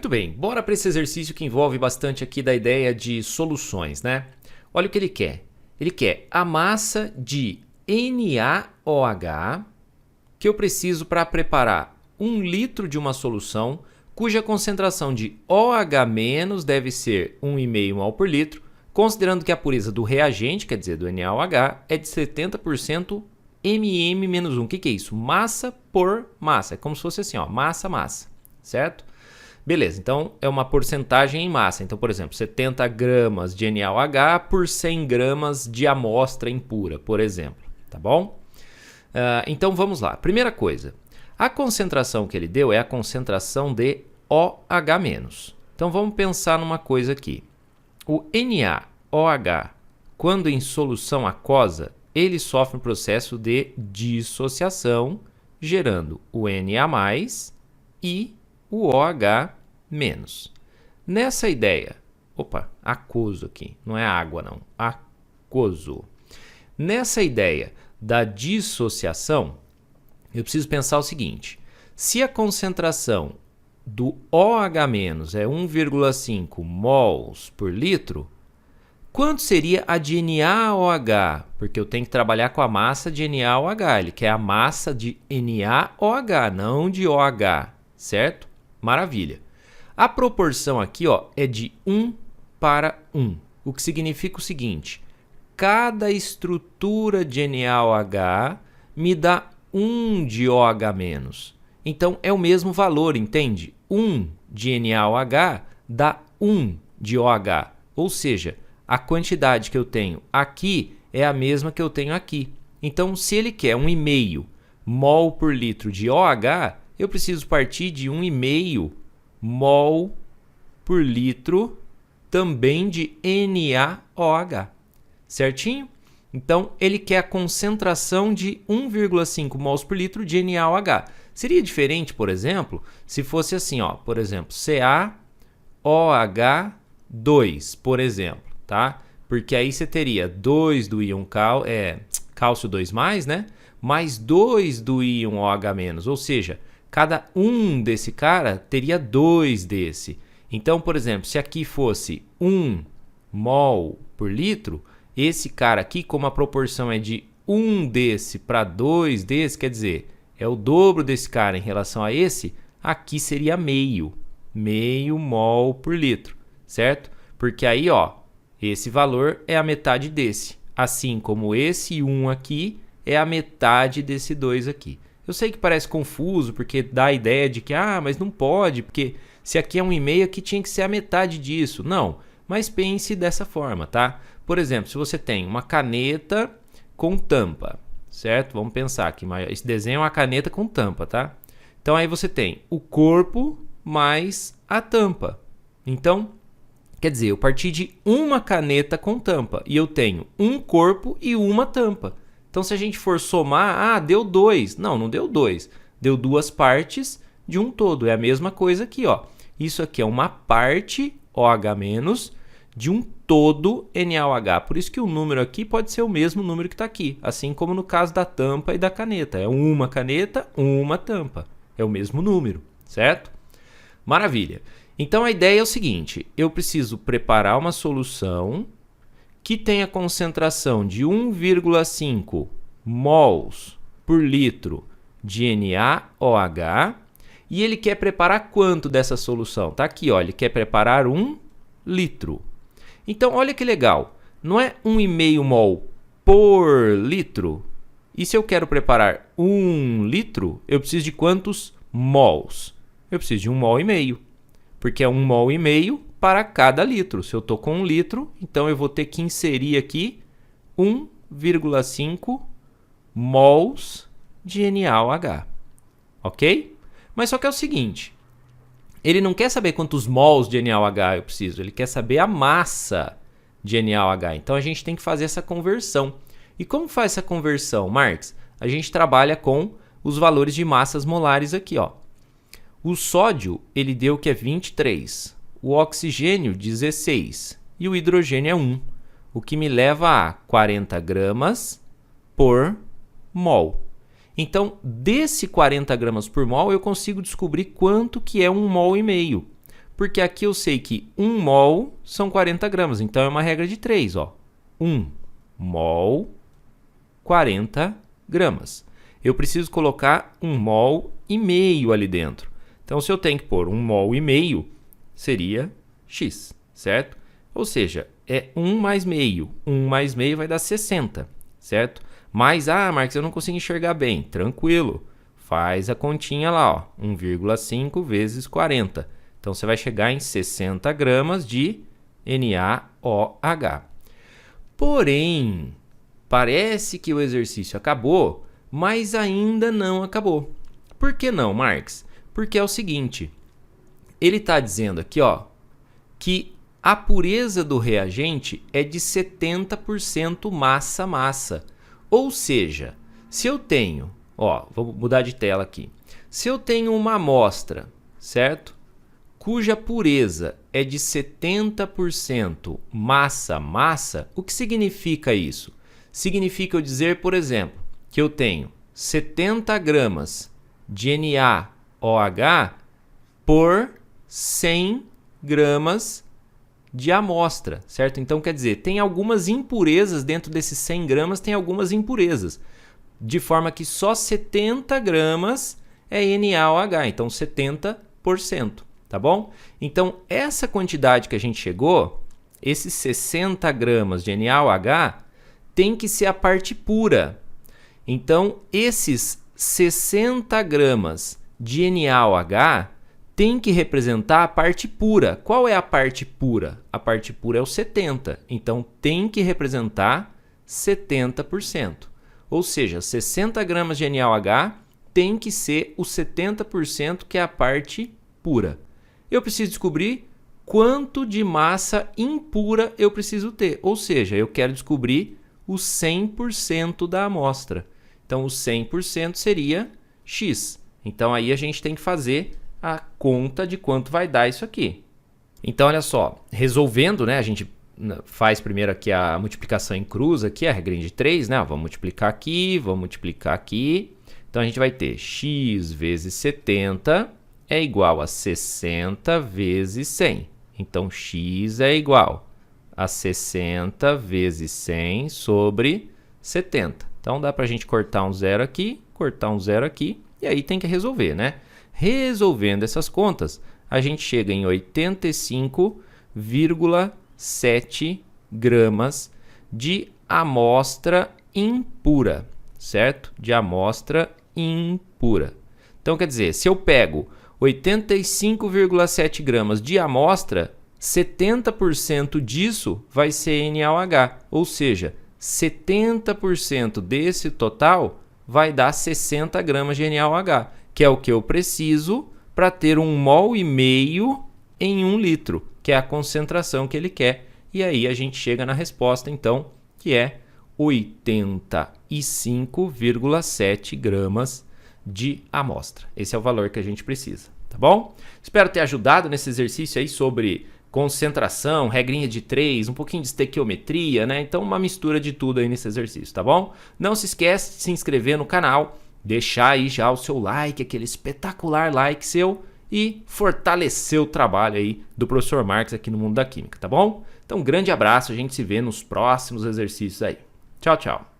Muito bem, bora para esse exercício que envolve bastante aqui da ideia de soluções, né? Olha o que ele quer. Ele quer a massa de NaOH que eu preciso para preparar 1 litro de uma solução cuja concentração de OH- deve ser 1,5 mol por litro, considerando que a pureza do reagente, quer dizer, do NaOH, é de 70% mm-1. O que é isso? Massa por massa. É como se fosse assim, ó, massa, massa, certo? Beleza, então é uma porcentagem em massa. Então, por exemplo, 70 gramas de NaOH por 100 gramas de amostra impura, por exemplo, tá bom? Então vamos lá. Primeira coisa, a concentração que ele deu é a concentração de OH-. Então vamos pensar numa coisa aqui. O NaOH, quando em solução aquosa, ele sofre um processo de dissociação, gerando o Na+, e o OH-. Nessa ideia, aquoso aqui, não é água não, aquoso. Nessa ideia da dissociação, eu preciso pensar o seguinte, se a concentração do OH- é 1,5 mols por litro, quanto seria a de NaOH? Porque eu tenho que trabalhar com a massa de NaOH, ele quer a massa de NaOH, não de OH, certo? Maravilha. A proporção aqui, ó, é de 1 para 1, o que significa o seguinte, cada estrutura de NaOH me dá 1 de OH-. Então, é o mesmo valor, entende? 1 de NaOH dá 1 de OH, ou seja, a quantidade que eu tenho aqui é a mesma que eu tenho aqui. Então, se ele quer 1,5 mol por litro de OH, eu preciso partir de 1,5 mol por litro também de NaOH. Certinho? Então, ele quer a concentração de 1,5 mols por litro de NaOH. Seria diferente, por exemplo, se fosse assim, ó, por exemplo, CaOH2, por exemplo, tá? Porque aí você teria 2 do íon cálcio 2+, né? Mais 2 do íon OH-, ou seja, cada um desse cara teria 2 desse. Então, por exemplo, se aqui fosse 1 mol por litro, esse cara aqui, como a proporção é de 1 desse para 2 desse, quer dizer, é o dobro desse cara em relação a esse, aqui seria meio mol por litro, certo? Porque aí, ó, esse valor é a metade desse, assim como esse 1 aqui é a metade desse 2 aqui. Eu sei que parece confuso, porque dá a ideia de que, mas não pode, porque se aqui é 1,5, aqui tinha que ser a metade disso. Não, mas pense dessa forma, tá? Por exemplo, se você tem uma caneta com tampa, certo? Vamos pensar aqui, esse desenho é uma caneta com tampa, tá? Então aí você tem o corpo mais a tampa. Então, quer dizer, eu parti de uma caneta com tampa e eu tenho um corpo e uma tampa. Então, se a gente for somar, deu 2. Não, não deu 2. Deu 2 partes de um todo. É a mesma coisa aqui, ó. Isso aqui é uma parte OH- de um todo NaOH. Por isso que o número aqui pode ser o mesmo número que está aqui. Assim como no caso da tampa e da caneta. É uma caneta, uma tampa. É o mesmo número, certo? Maravilha. Então, a ideia é o seguinte. Eu preciso preparar uma solução que tem a concentração de 1,5 mols por litro de NaOH e ele quer preparar quanto dessa solução? Tá aqui, ó, ele quer preparar 1 litro. Então, olha que legal, não é 1,5 mol por litro? E se eu quero preparar 1 litro, eu preciso de quantos mols? Eu preciso de 1,5 mol, porque é 1,5 mol para cada litro. Se eu estou com 1 litro, então eu vou ter que inserir aqui 1,5 mols de NaOH. Ok? Mas só que é o seguinte, ele não quer saber quantos mols de NaOH eu preciso, ele quer saber a massa de NaOH. Então a gente tem que fazer essa conversão. E como faz essa conversão, Marx? A gente trabalha com os valores de massas molares aqui, ó. O sódio, ele deu que é 23. O oxigênio, 16. E o hidrogênio é 1. O que me leva a 40 gramas por mol. Então, desse 40 gramas por mol, eu consigo descobrir quanto que é 1,5 mol. Porque aqui eu sei que 1 mol são 40 gramas, então é uma regra de 3, ó. 1 mol, 40 gramas. Eu preciso colocar 1 mol e meio ali dentro. Então, se eu tenho que pôr 1 mol e meio, seria X, certo? Ou seja, é 1 mais meio. 1 mais meio vai dar 60, certo? Mas, Marcos, eu não consigo enxergar bem. Tranquilo. Faz a continha lá, ó. 1,5 vezes 40. Então, você vai chegar em 60 gramas de NaOH. Porém, parece que o exercício acabou, mas ainda não acabou. Por que não, Marcos? Porque é o seguinte, ele está dizendo aqui, ó, que a pureza do reagente é de 70% massa-massa. Ou seja, se eu tenho, ó, vou mudar de tela aqui. Se eu tenho uma amostra, certo? Cuja pureza é de 70% massa-massa, o que significa isso? Significa eu dizer, por exemplo, que eu tenho 70 gramas de NaOH por 100 gramas de amostra, certo? Então, quer dizer, tem algumas impurezas dentro desses 100 gramas, tem algumas impurezas, de forma que só 70 gramas é NaOH, então 70%, tá bom? Então, essa quantidade que a gente chegou, esses 60 gramas de NaOH, tem que ser a parte pura. Então, esses 60 gramas de NaOH tem que representar a parte pura. Qual é a parte pura? A parte pura é o 70. Então, tem que representar 70%. Ou seja, 60 gramas de NaOH tem que ser o 70% que é a parte pura. Eu preciso descobrir quanto de massa impura eu preciso ter. Ou seja, eu quero descobrir o 100% da amostra. Então, o 100% seria X. Então, aí a gente tem que fazer a conta de quanto vai dar isso aqui. Então, olha só, resolvendo, né, a gente faz primeiro aqui a multiplicação em cruz, aqui a regrinha de 3, né? Vamos multiplicar aqui, vamos multiplicar aqui. Então, a gente vai ter x vezes 70 é igual a 60 vezes 100. Então, x é igual a 60 vezes 100 sobre 70. Então, dá para a gente cortar um zero aqui, e aí tem que resolver, né? Resolvendo essas contas, a gente chega em 85,7 gramas de amostra impura, certo? De amostra impura. Então, quer dizer, se eu pego 85,7 gramas de amostra, 70% disso vai ser NaOH, ou seja, 70% desse total vai dar 60 gramas de NaOH, que é o que eu preciso para ter 1,5 mol em 1 litro, que é a concentração que ele quer. E aí a gente chega na resposta, então, que é 85,7 gramas de amostra. Esse é o valor que a gente precisa, tá bom? Espero ter ajudado nesse exercício aí sobre concentração, regrinha de 3, um pouquinho de estequiometria, né? Então, uma mistura de tudo aí nesse exercício, tá bom? Não se esquece de se inscrever no canal, deixar aí já o seu like, aquele espetacular like seu, e fortalecer o trabalho aí do professor Marcos aqui no Mundo da Química, tá bom? Então, um grande abraço, a gente se vê nos próximos exercícios aí. Tchau, tchau!